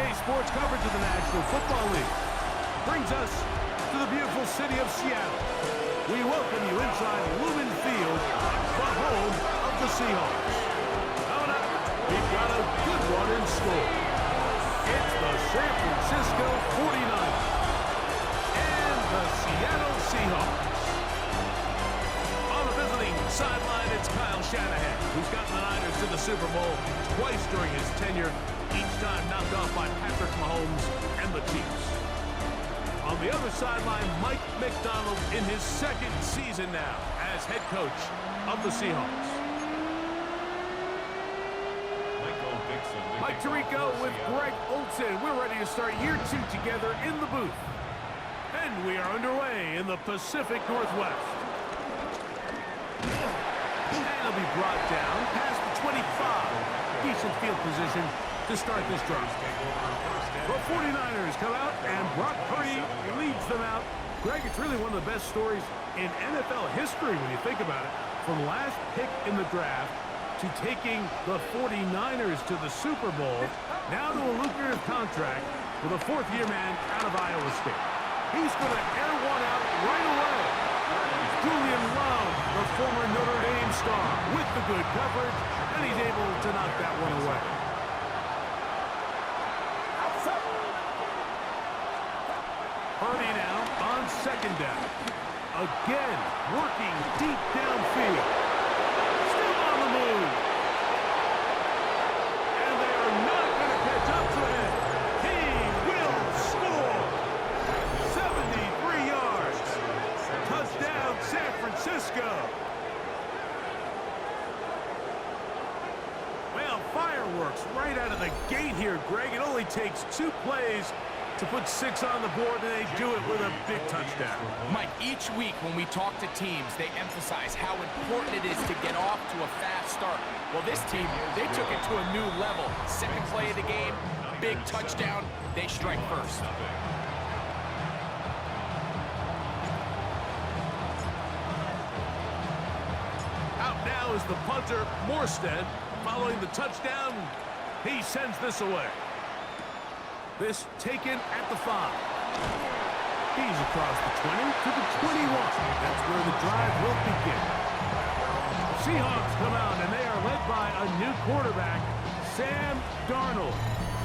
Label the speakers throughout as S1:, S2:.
S1: Today's sports coverage of the National Football League brings us to the beautiful city of Seattle. We welcome you inside Lumen Field, the home of the Seahawks. Coming up, we've got a good one in store. It's the San Francisco 49ers and the Seattle Seahawks. On the visiting sideline, it's Kyle Shanahan, who's gotten the Niners to the Super Bowl twice during his tenure, each time knocked off by Patrick Mahomes and the Chiefs. On the other sideline, Mike McDonald in his second season now as head coach of the Seahawks. Mike Tirico with Greg Olsen. We're ready to start year 2 together in the booth. And we are underway in the Pacific Northwest. And it'll be brought down past the 25. Decent field position to start this drive. The 49ers come out, and Brock Purdy leads them out. Greg, it's really one of the best stories in NFL history when you think about it. From last pick in the draft to taking the 49ers to the Super Bowl, now to a lucrative contract with a fourth-year man out of Iowa State. He's going to air one out right away. Julian Love, the former Notre Dame star, with the good coverage, and he's able to knock that one away. Purdy now on second down. Again, working deep downfield. Still on the move. And they are not going to catch up to him. He will score. 73 yards. Touchdown, San Francisco. Well, fireworks right out of the gate here, Greg. It only takes 2 plays to put 6 on the board, and they do it with a big touchdown.
S2: Mike, each week when we talk to teams, they emphasize how important it is to get off to a fast start. Well, this team, they took it to a new level. Second play of the game, big touchdown, they strike first.
S1: Out now is the punter, Morstead. Following the touchdown, he sends this away. This taken at the 5. He's across the 20 to the 21. That's where the drive will begin. Seahawks come out, and they are led by a new quarterback, Sam Darnold.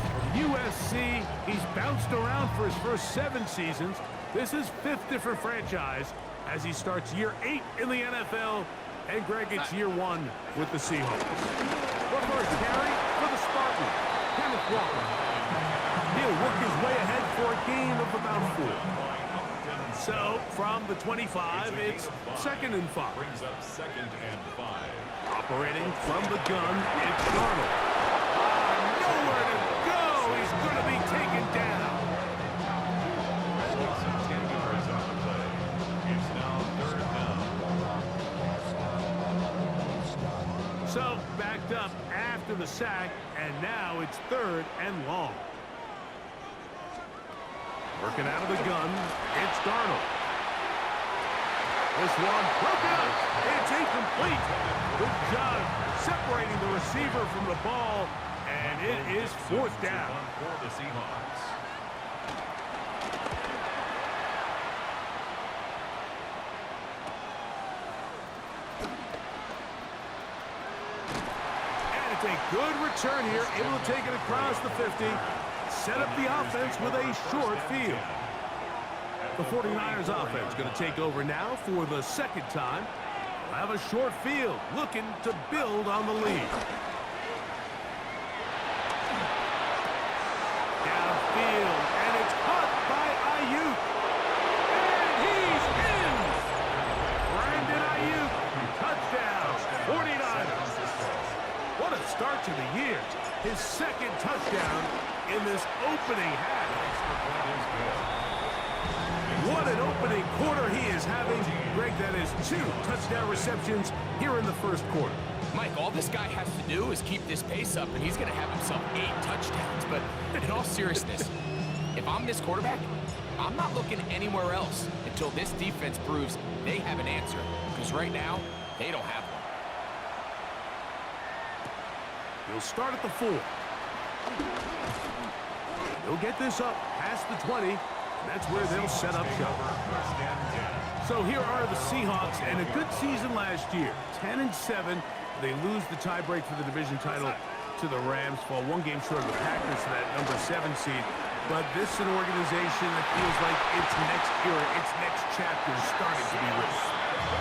S1: From USC, he's bounced around for his first 7 seasons. This is 5th different franchise as he starts year 8 in the NFL. And Greg, it's year 1 with the Seahawks. The first carry for the Spartans, Kenneth Walker. He'll work his way ahead for a gain of about 4. So, from the 25, it's 2nd and 5.
S3: Brings up 2nd and 5.
S1: Operating from the gun, it's Darnold. Nowhere to go! He's going to be taken down.
S3: It's now 3rd down.
S1: So, backed up after the sack, and now it's 3rd and long. Working out of the gun, it's Darnold. This one broke out. It's incomplete. Good job separating the receiver from the ball, and it is 4th down.
S3: For the Seahawks.
S1: And it's a good return here, able to take it across the 50. Set up the offense with a short field. The 49ers offense going to take over now for the 2nd time. They'll have a short field, looking to build on the lead. Downfield, and it's caught by Ayuk. And he's in! Brandon Ayuk, touchdown, 49ers. What a start to the year. His 2nd touchdown in this opening half. What an opening quarter he is having. Greg, that is 2 touchdown receptions here in the 1st quarter.
S2: Mike, all this guy has to do is keep this pace up, and he's going to have himself 8 touchdowns. But in all seriousness, if I'm this quarterback, I'm not looking anywhere else until this defense proves they have an answer. Because right now, they don't have one.
S1: He'll start at the 4. He'll get this up past the 20, and that's where they'll set up shop. So here are the Seahawks, and a good season last year. 10-7. They lose the tiebreak for the division title to the Rams, fall one game short of the Packers for that number 7 seed. But this is an organization that feels like its next era, its next chapter is starting to be written.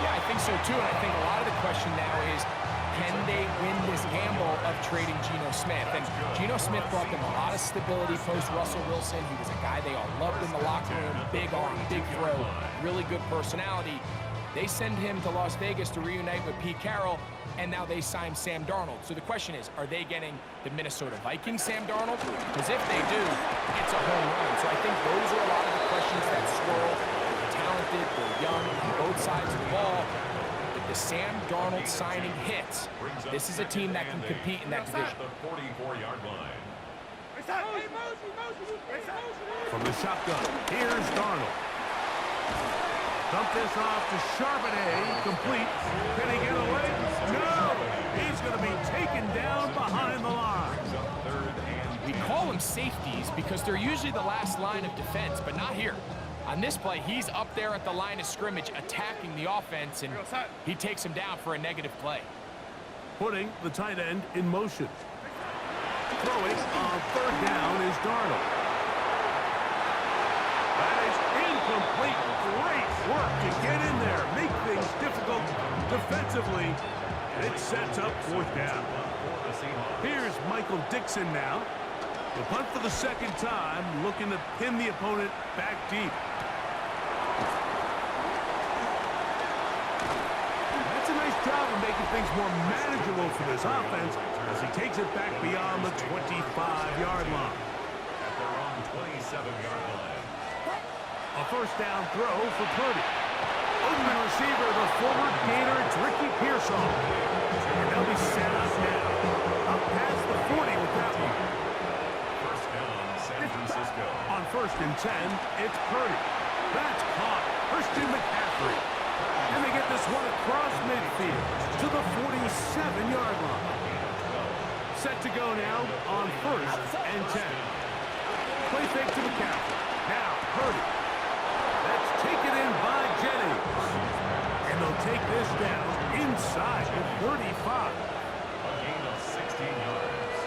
S2: Yeah, I think so too, and I think a lot of the question now is, can they win this gamble of trading Geno Smith? And Geno Smith brought them a lot of stability post-Russell Wilson. He was a guy they all loved in the locker room, big arm, big throw, really good personality. They send him to Las Vegas to reunite with Pete Carroll, and now they sign Sam Darnold. So the question is, are they getting the Minnesota Vikings Sam Darnold? Because if they do, it's a home run. So I think those are a lot of the questions that swirl. They're talented, they're young on both sides of the ball. If the Sam Darnold signing hits, this is a team that can compete in that division.
S3: The 44-yard line.
S1: From the shotgun, here's Darnold. Dump this off to Charbonnet, complete. Can he get away? No! He's going to be taken down behind the line.
S2: We call them safeties because they're usually the last line of defense, but not here. On this play, he's up there at the line of scrimmage attacking the offense, and he takes him down for a negative play.
S1: Putting the tight end in motion. Throwing on third down is Darnold. That is incomplete. Great work to get in there, make things difficult defensively, and it sets up fourth down. Here's Michael Dixon now. The punt for the second time, looking to pin the opponent back deep. That's a nice job of making things more manageable for this offense as he takes it back beyond the 25-yard line.
S3: At their own 27-yard line.
S1: A first down throw for Purdy. Open receiver, the former Gator, it's Ricky Pearsall. And they'll be set up now. Up past the 40 with that one.
S3: First down, San Francisco.
S1: On 1st and 10, it's Purdy. That's caught. Christian McCaffrey. And they get this one across midfield to the 47-yard line. Set to go now on 1st and 10. Play fake to McCaffrey. Now Purdy. That's taken in by Jennings. And they'll take this down inside the 35.
S3: A gain of 16 yards.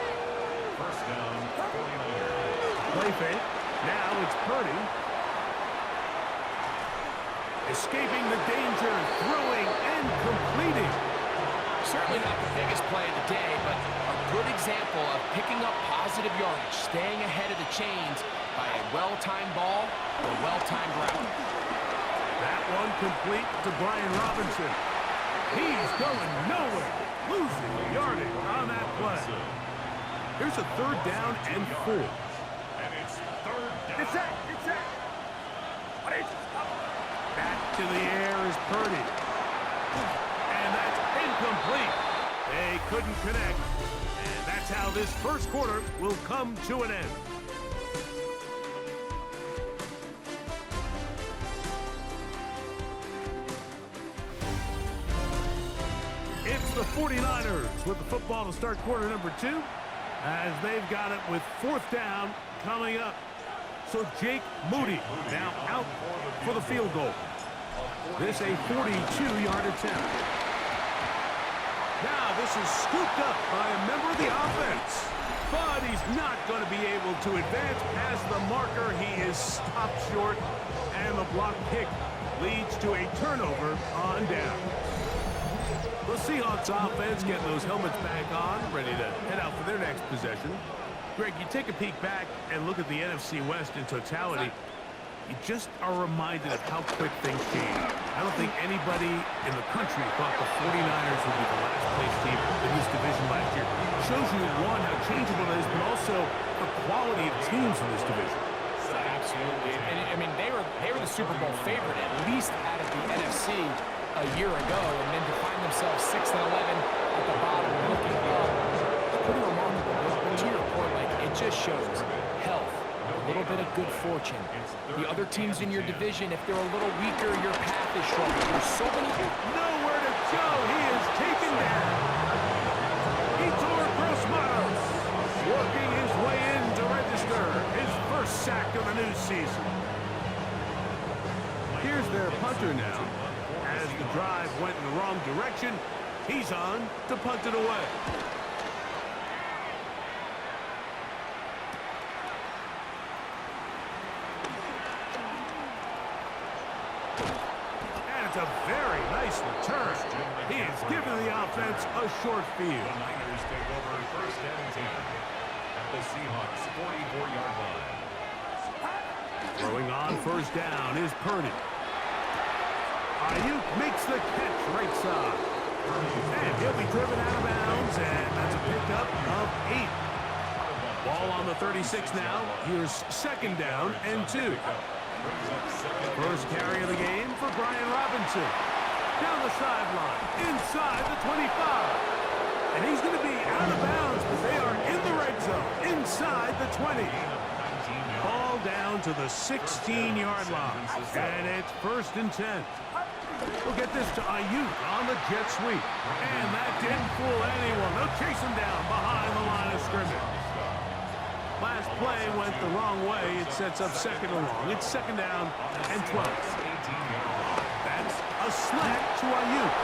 S3: First down, 49ers.
S1: Play fake. Now it's Purdy. Escaping the danger, throwing and completing.
S2: Certainly not the biggest play of the day, but a good example of picking up positive yardage, staying ahead of the chains by a well-timed ball or a well-timed route.
S1: That one complete to Brian Robinson. He's going nowhere, losing yardage on that play. Here's a third down and 4.
S3: And it's third down.
S1: It's that. Back to the air is Purdy. And that's incomplete. They couldn't connect. And that's how this first quarter will come to an end. It's the 49ers with the football to start quarter number 2, as they've got it with 4th down coming up. So Jake Moody now out for the field goal. This a 42-yard attempt. Now this is scooped up by a member of the offense. But he's not going to be able to advance past the marker. He is stopped short, and the block kick leads to a turnover on down. The Seahawks offense getting those helmets back on, ready to head out for their next possession. Greg, you take a peek back and look at the NFC West in totality. You just are reminded of how quick things change. I don't think anybody in the country thought the 49ers would be the last place team in this division last year. It shows you, one, how changeable it is, but also the quality of teams in this division.
S2: Absolutely. And I mean, they were the Super Bowl favorite, at least out of the NFC a year ago, and then to find themselves 6-11 at the bottom looking up, it's pretty remarkable. But to your point, like, it just shows health, a little bit of good fortune. The other teams in your division, if they're a little weaker, your path is shorter. There's so many...
S1: Nowhere to go. He is taken down. Heitor Gross-Matos working his way in to register his first a new season. Here's their punter now. As the drive went in the wrong direction, he's on to punt it away. And it's a very nice return. He has given the offense a short field.
S3: The Niners take over first and 10 at the Seahawks 44-yard line.
S1: Throwing on first down is Purdy. Ayuk makes the catch right side. And he'll be driven out of bounds, and that's a pickup of 8. Ball on the 36 now. Here's second down and 2. First carry of the game for Brian Robinson. Down the sideline, inside the 25. And he's going to be out of bounds, but they are in the red zone, inside the 20. Ball down to the 16-yard line, and it's first and 10. We'll get this to Ayuk on the jet sweep. And that didn't fool anyone. They'll chase him down behind the line of scrimmage. Last play went the wrong way. It sets up second and long. It's second down and 12. That's a slant to Ayuk.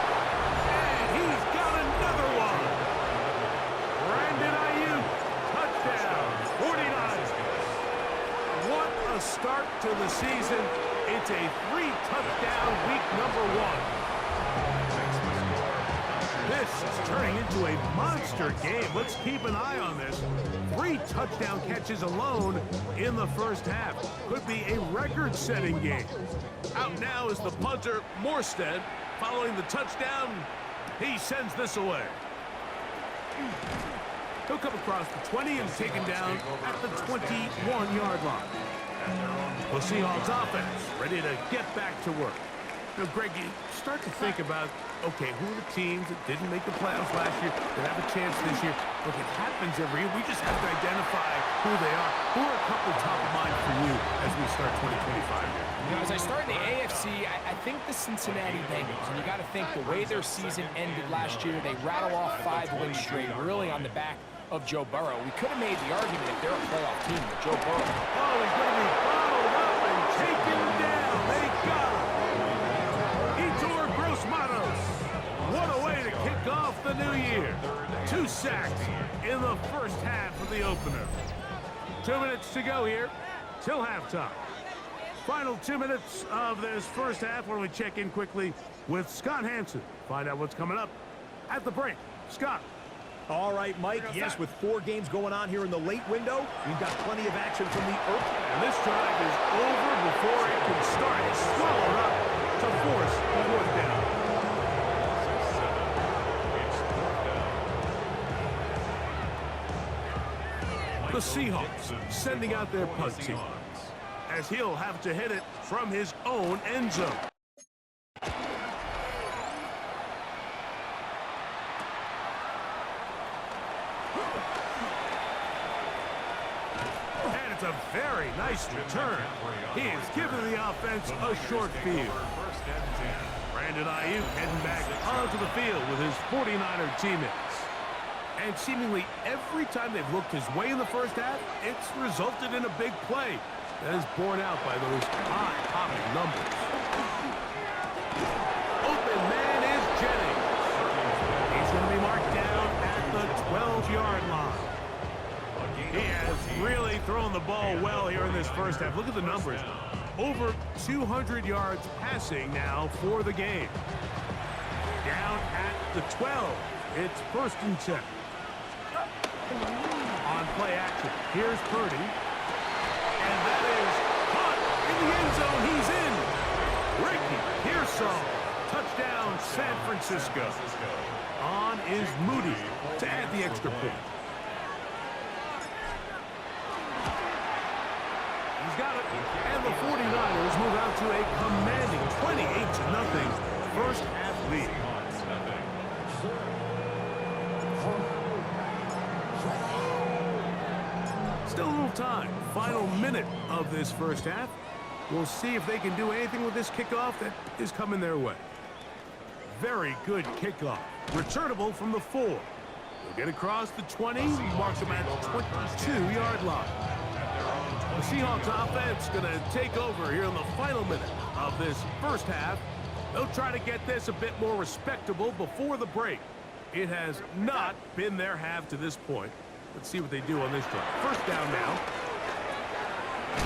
S1: And he's got another one. Brandon Ayuk, touchdown, 49ers. What a start to the season. It's a 3-touchdown week number 1. This is turning into a monster game. Let's keep an eye on this. 3 touchdown catches alone in the first half. Could be a record-setting game. Out now is the punter, Morstead. Following the touchdown, he sends this away. He'll come across the 20 and taken down at the 21-yard line. The Seahawks offense ready to get back to work. Now, Greg, you start to think about, okay, who are the teams that didn't make the playoffs last year that have a chance this year? Look, it happens every year. We just have to identify who they are. Who are a couple top of mind for you as we start 2025 here?
S2: You know, as I start in the AFC, I think the Cincinnati Bengals, and you got to think the way their season ended last year, they rattle off 5 wins straight, really on the back of Joe Burrow. We could have made the argument if they're a playoff team with Joe Burrow.
S1: Oh, he's going to be bottled up and taken down. They got him. Etor Gross-Matos. What a way to kick off the new year. 2 sacks in the first half of the opener. 2 minutes to go here till halftime. Final 2 minutes of this first half. Why don't we check in quickly with Scott Hansen. Find out what's coming up at the break. Scott.
S4: All right, Mike. Yes, with 4 games going on here in the late window, we've got plenty of action from the early.
S1: And this drive is over before it can start. It's swallowed up to force the 4th down. The Seahawks sending out their punt team as he'll have to hit it from his own end zone. And it's a very nice return. He has given the offense a short field. Brandon Ayuk heading back onto the field with his 49er teammates. And seemingly every time they've looked his way in the first half, it's resulted in a big play that is borne out by those high-popping numbers. Open man is Jennings. He's going to be marked down at the 12-yard line. He has really thrown the ball well here in this first half. Look at the numbers. Over 200 yards passing now for the game. Down at the 12. It's first and 10. On play action, here's Purdy. And that is caught in the end zone. He's in. Ricky Pearsall. Touchdown, San Francisco. On is Moody to add the extra point. He's got it. And the 49ers move out to a commanding 28-0 first half lead. Still a little time. Final minute of this first half. We'll see if they can do anything with this kickoff that is coming their way. Very good kickoff. Returnable from the 4. We'll get across the 20. Mark them at the 22-yard line. The Seahawks offense going to take over here in the final minute of this first half. They'll try to get this a bit more respectable before the break. It has not been their half to this point. Let's see what they do on this drive. First down now.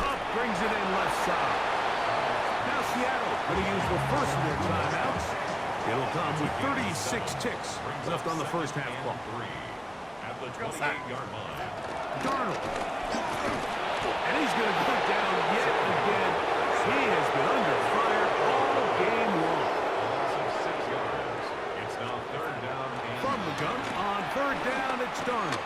S1: Up, brings it in left side. Now Seattle going to use the first of their timeouts. It'll come with 36 ticks left on the first half clock.
S3: At the 28-yard line.
S1: Darnold. And he's going to go down yet again. He has been under fire all game long.
S3: Loss of 6 yards. It's now third down.
S1: From the gun on third down, it's Darnold.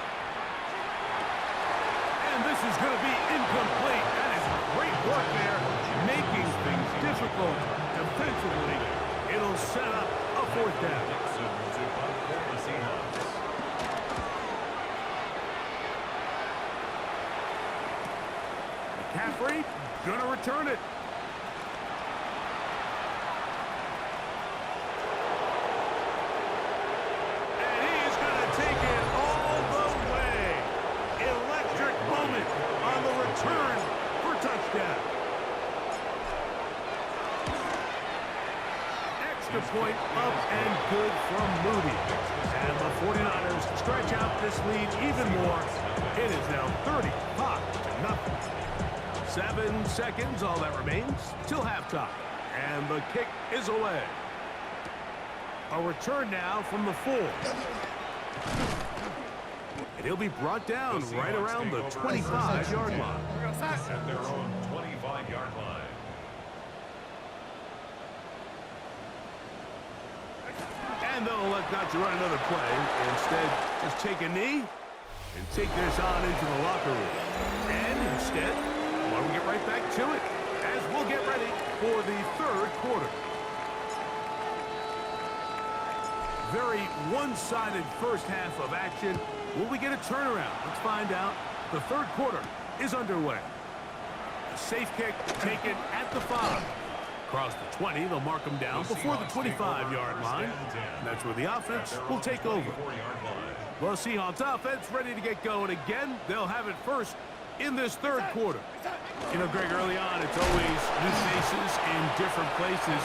S1: And this is going to be incomplete. That is great work there, making things difficult defensively. It'll set up a fourth down. McCaffrey going to return it. And he is going to take it all the way. Electric moment on the return for touchdown. Extra point up and good from Moody. And the 49ers stretch out this lead even more. It is now 35-0. 7 seconds, all that remains, till halftime. And the kick is away. A return now from the 4. And he'll be brought down right around the 25-yard line.
S3: At their own 25-yard line.
S1: And they'll elect not to run another play. Instead, just take a knee and take this on into the locker room. And instead, why don't we get right back to it as we'll get ready for the third quarter. Very one-sided first half of action. Will we get a turnaround? Let's find out. The third quarter is underway. A safe kick taken at the 5. Across the 20, they'll mark them down before the 25-yard line. And that's where the offense will take over. Well, Seahawks offense ready to get going again. They'll have it first in this third quarter. You know, Greg, early on, it's always new faces in different places.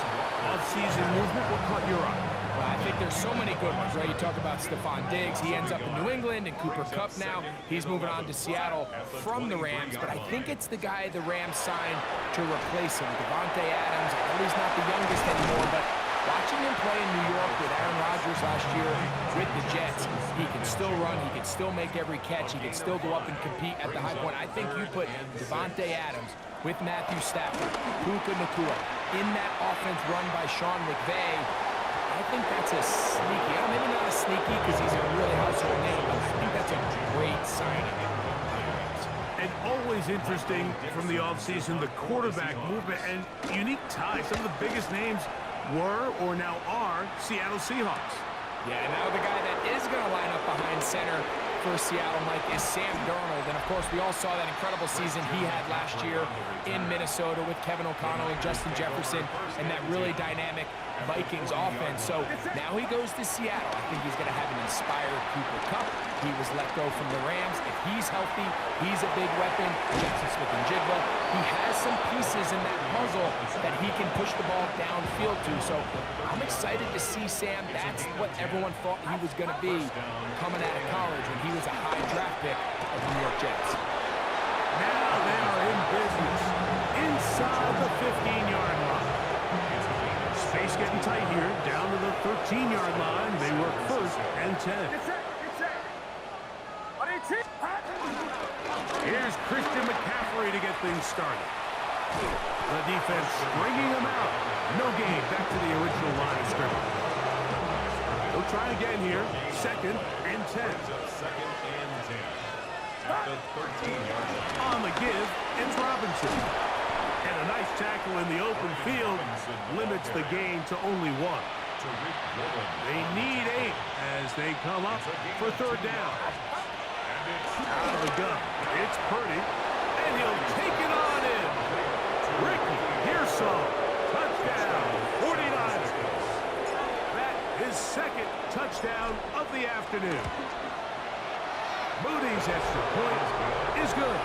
S1: Off-season movement, what caught your eye?
S2: Well, I think there's so many good ones, right? You talk about Stephon Diggs. He ends up in New England, and Cooper Kupp now. He's moving on to Seattle from the Rams, but I think it's the guy the Rams signed to replace him, Davante Adams. I know he's not the youngest anymore, but watching him play in New York with Aaron Rodgers last year with the Jets, he can still run, he can still make every catch, he can still go up and compete at the high point. I think you put Davante Adams with Matthew Stafford, Puka Nacua, in that offense run by Sean McVay. I think that's a sneaky, maybe not a sneaky because he's a really household name, but I think that's a great signing.
S1: And always interesting from the offseason, the quarterback movement and unique ties. Some of the biggest names were or now are Seattle Seahawks.
S2: Yeah, now the guy that is going to line up behind center for Seattle, Mike, is Sam Darnold. And, of course, we all saw that incredible season he had last year in Minnesota with Kevin O'Connell and Justin Jefferson and that really dynamic Vikings offense. So now he goes to Seattle. I think he's going to have an inspired Cooper Kupp. He was let go from the Rams. If he's healthy, he's a big weapon. Jackson Smith-Njigba. He has some pieces in that puzzle that he can push the ball downfield to. So I'm excited to see Sam. That's what everyone thought he was going to be coming out of college when he was a high draft pick of the New York Jets.
S1: Now they are in business inside the 15-yard line. Space getting tight here, down to the 13-yard line. They work first and 10. Here's Christian McCaffrey to get things started. The defense stringing him out. No gain, back to the original line of scrimmage. They'll try again here, second and 10.
S3: Second and 10. At the 13-yard line.
S1: On the give, it's Robinson. And a nice tackle in the open field limits the gain to only 1. They need 8 as they come up for third down. Out of the gun, it's Purdy, and he'll take it on in. Ricky Pearsall, touchdown, 49ers. That is second touchdown of the afternoon. Moody's extra point is good,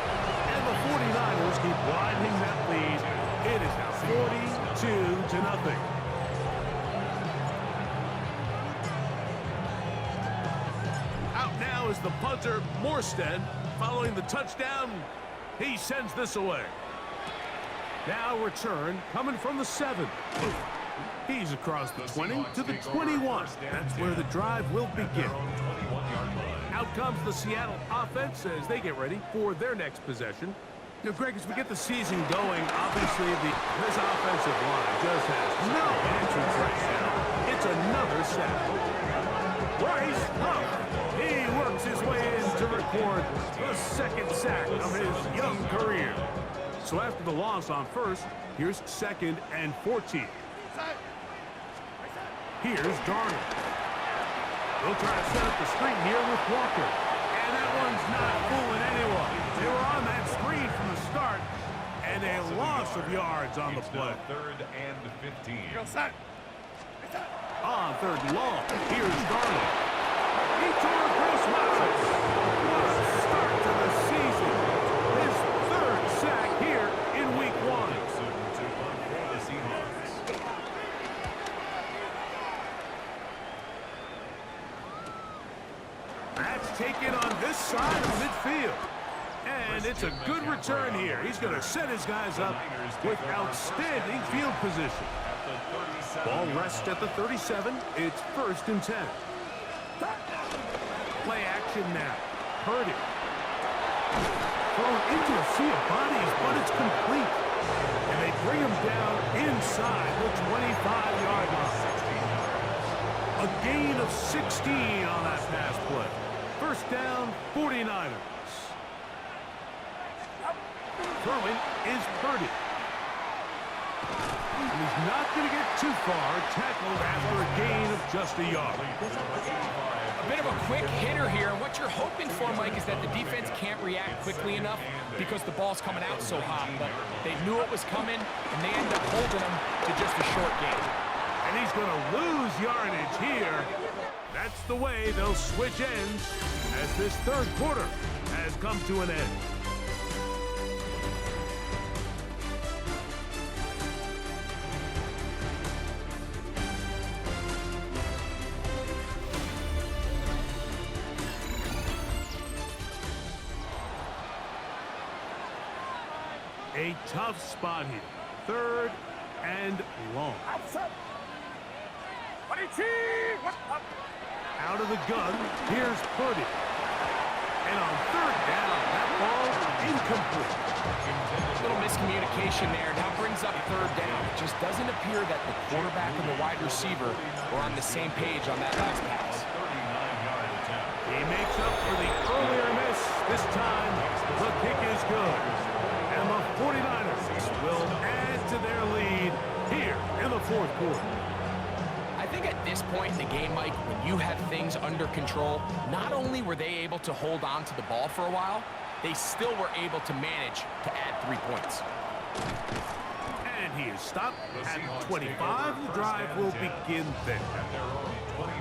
S1: and the 49ers punter, Morstead, following the touchdown. He sends this away. Now return coming from the 7. He's across the 20 to the 21. That's where the drive will begin. Out comes the Seattle offense as they get ready for their next possession. You know, Greg, as we get the season going, obviously this offensive line just has no answers right now. It's another sack. Bryce Huff, he works his way in to record the second sack of his young career. So after the loss on first, here's 2nd and 14. Here's Darnold. They'll try to set up the screen here with Walker. And that one's not fooling anyone. They were on that screen from the start, and a loss of yards on the play.
S3: 3rd and 15.
S1: On 3rd and long, here's Darnold. He tore Chris Miles. What a start to the season. His 3rd sack here in week 1.
S3: The Seahawks.
S1: That's taken on this side of midfield. And it's a good return here. He's going to set his guys up with outstanding field position. Ball rests at the 37. It's 1st and 10. Play action now. Purdy. Thrown into a sea of bodies, but it's complete. And they bring him down inside the 25-yard line. A gain of 16 on that pass play. 1st down, 49ers. Throwing is Purdy. And he's not going to get too far, tackled after a gain of just a yard.
S2: A bit of a quick hitter here, and what you're hoping for, Mike, is that the defense can't react quickly enough because the ball's coming out so hot. But they knew it was coming, and they end up holding them to just a short gain.
S1: And he's going to lose yardage here. That's the way they'll switch ends as this 3rd quarter has come to an end. A tough spot here. 3rd and long. Out of the gun, here's Purdy. And on 3rd down, that ball incomplete.
S2: A little miscommunication there. Now brings up 3rd down. It just doesn't appear that the quarterback and the wide receiver were on the same page on that last pass.
S1: He makes up for the earlier miss. This time, the kick is good. And the 49ers will add to their lead here in the 4th quarter.
S2: I think at this point in the game, Mike, when you have things under control, not only were they able to hold on to the ball for a while, they still were able to manage to add 3 points.
S1: And he is stopped at 25. The drive will begin then.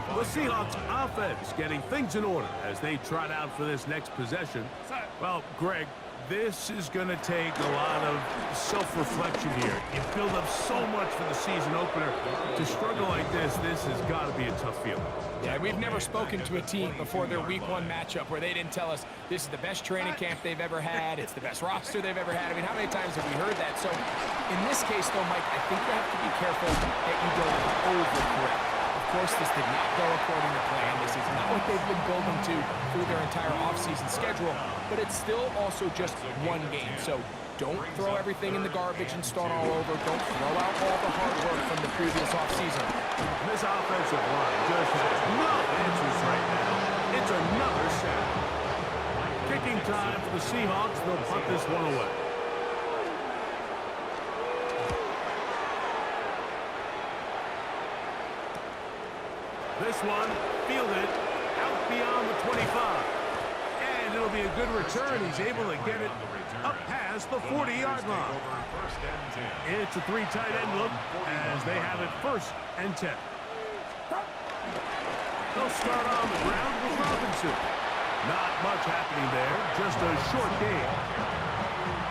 S1: The Seahawks offense getting things in order as they trot out for this next possession. Well, Greg, this is going to take a lot of self-reflection here. You build up so much for the season opener. To struggle like this has got to be a tough feeling.
S2: Yeah, we've never spoken to a team before their week 1 matchup where they didn't tell us this is the best training camp they've ever had, it's the best roster they've ever had. I mean, how many times have we heard that? So in this case, though, Mike, I think you have to be careful that you don't overcorrect. Of course, this did not go according to plan. This is not what they've been building to through their entire offseason schedule, but it's still also just 1 game. So don't throw everything in the garbage and start all over. Don't throw out all the hard work from the previous offseason.
S1: This offensive line just has no answers right now. It's another sack. Kicking time for the Seahawks. They'll punt this one away. This one fielded out beyond the 25. And it'll be a good return. He's able to get it up past the 40-yard line. It's a 3 tight end look as they have it 1st and 10. They'll start on the ground with Robinson. Not much happening there, just a short gain.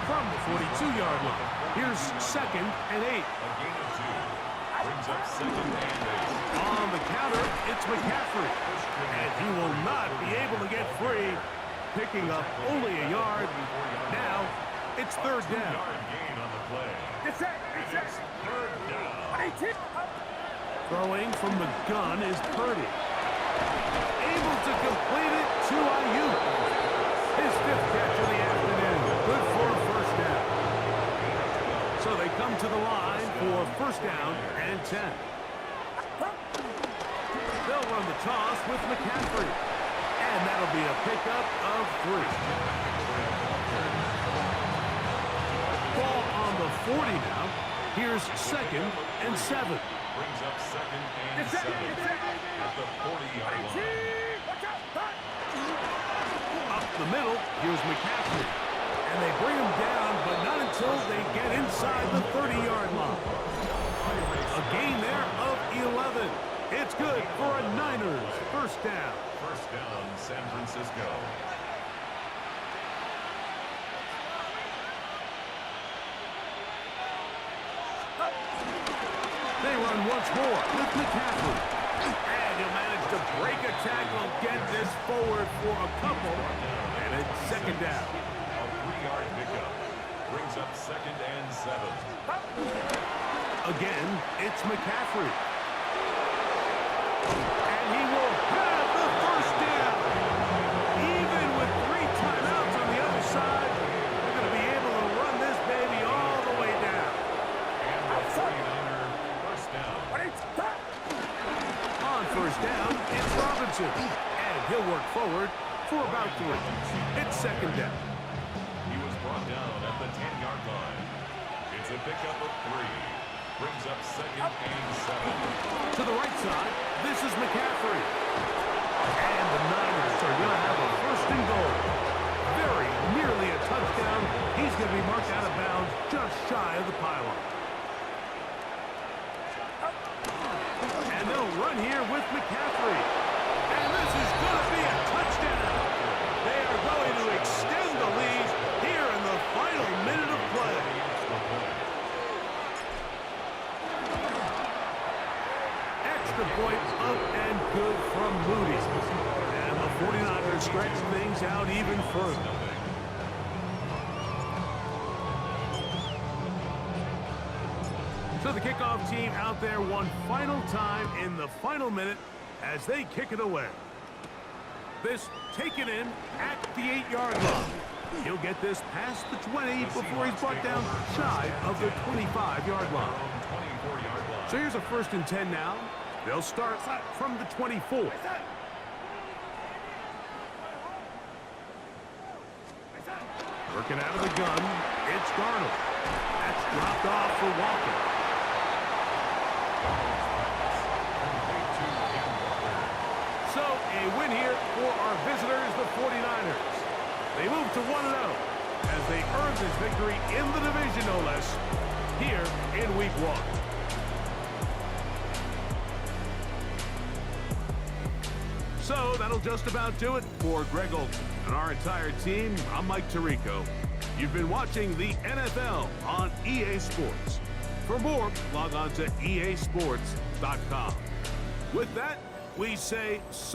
S1: From the 42-yard line, here's 2nd and 8.
S3: Brings up second and 8.
S1: On the counter, it's McCaffrey. And he will not be able to get free, picking up only a yard. Now, it's third down.
S3: 2-yard gain on the play.
S1: It's
S3: Third down.
S1: Throwing from the gun is Purdy. Able to complete it to Ayuk. His fifth catch of the afternoon. Good for a first down. So they come to the line for first down and 10. They'll run the toss with McCaffrey. And that'll be a pickup of 3. Ball on the 40 now. Here's second and 7.
S3: Brings up second and 7 at the 40-yard line.
S1: Up the middle, here's McCaffrey. And they bring him down, but not until they get inside the 30-yard line. A gain there of 11. It's good for a Niners first down.
S3: First down, San Francisco.
S1: They run once more with McCaffrey. And he'll manage to break a tackle, get this forward for a couple. And it's second down.
S3: A 3-yard pickup. Brings up second and 7.
S1: Again, it's McCaffrey. And he will have the first down. Even with 3 timeouts on the other side, they're going to be able to run this baby all the way down.
S3: And the 49er first down.
S1: On first down, it's Robinson. And he'll work forward for about 3. It's second down.
S3: He was brought down at the 10-yard line. It's a pickup of 3. Brings up second and 7.
S1: To the right side, this is McCaffrey. And the Niners are going to have a first and goal. Very nearly a touchdown. He's going to be marked out of bounds just shy of the pylon. And they'll run here with McCaffrey. And this is going to be a touchdown. They are going to extend the lead here in the final minute of play. Extra point up and good from Moody. And the 49ers stretch things out even further. So the kickoff team out there one final time in the final minute as they kick it away. This taken in at the 8-yard line. He'll get this past the 20 before he's brought down shy of the 25-yard line. So here's a first and 10 now. They'll start from the 24. Working out of the gun, it's Darnold. That's dropped off for Walker. So a win here for our visitors, the 49ers. They move to 1-0 as they earn this victory in the division, no less, here in Week 1. So that'll just about do it for Greg Olson and our entire team. I'm Mike Tirico. You've been watching the NFL on EA Sports. For more, log on to easports.com. With that, we say so